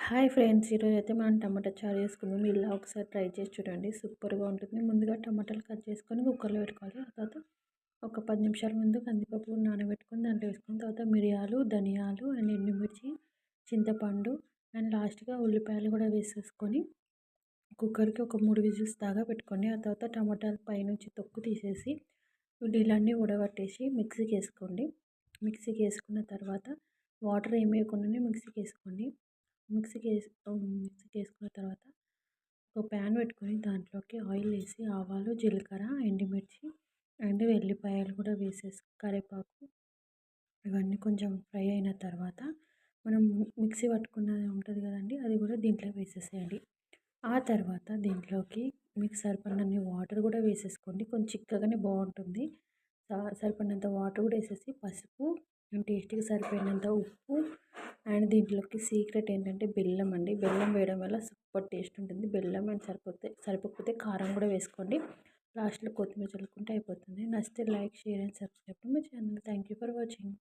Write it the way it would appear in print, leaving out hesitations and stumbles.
Hi friends, ఈరోజైతే మనం టమాటా చారు చేసుకుందాం. ఇలా ఒకసారి ట్రై చేసి చూడండి, సూపర్గా ఉంటుంది. ముందుగా టమాటాలు కట్ చేసుకొని కుక్కర్లో పెట్టుకోవాలి. ఆ తర్వాత ఒక 10 నిమిషాల ముందు కందిపప్పు నానబెట్టుకొని దాంట్లో వేసుకున్న తర్వాత మిరియాలు, ధనియాలు అండ్ ఎండుమిర్చి, చింతపండు అండ్ లాస్ట్గా ఉల్లిపాయలు కూడా వేసేసుకొని కుక్కర్కి ఒక 3 విజిల్స్ దాకా పెట్టుకోండి. ఆ తర్వాత టమాటాలు పైనుంచి తొక్కు తీసేసి నీళ్ళన్నీ ఉడగట్టేసి మిక్సీకి వేసుకోండి. మిక్సీకి వేసుకున్న తర్వాత వాటర్ ఏమి వేయకుండానే మిక్సీకి వేసుకోండి. మిక్సీకి వేసుకున్న తర్వాత ఒక ప్యాన్ పెట్టుకొని దాంట్లోకి ఆయిల్ వేసి ఆవాలు, జీలకర్ర, ఎండుమిర్చి అండ్ వెల్లిపాయలు కూడా వేసేసి కరివేపాకు ఇవన్నీ కొంచెం ఫ్రై అయిన తర్వాత మనం మిక్సీ పట్టుకున్నది ఉంటుంది కదండి, అది కూడా దీంట్లో వేసేసేయండి. ఆ తర్వాత దీంట్లోకి మీకు సరిపడినన్ని వాటర్ కూడా వేసేసుకోండి. కొంచెం చిక్కగానే బాగుంటుంది. సరిపడినంత వాటర్ కూడా వేసేసి పసుపు అండ్ టేస్ట్కి సరిపోయినంత ఉప్పు అండ్ దీంట్లోకి సీక్రెట్ ఏంటంటే బెల్లం అండి. బెల్లం వేయడం వల్ల సూపర్ టేస్ట్ ఉంటుంది. బెల్లం అండ్ సరిపోకపోతే కారం కూడా వేసుకోండి. లాస్ట్లో కొత్తిమీర చల్లుకుంటే అయిపోతుంది. నచ్చితే like, share and subscribe to my channel. Thank you for watching.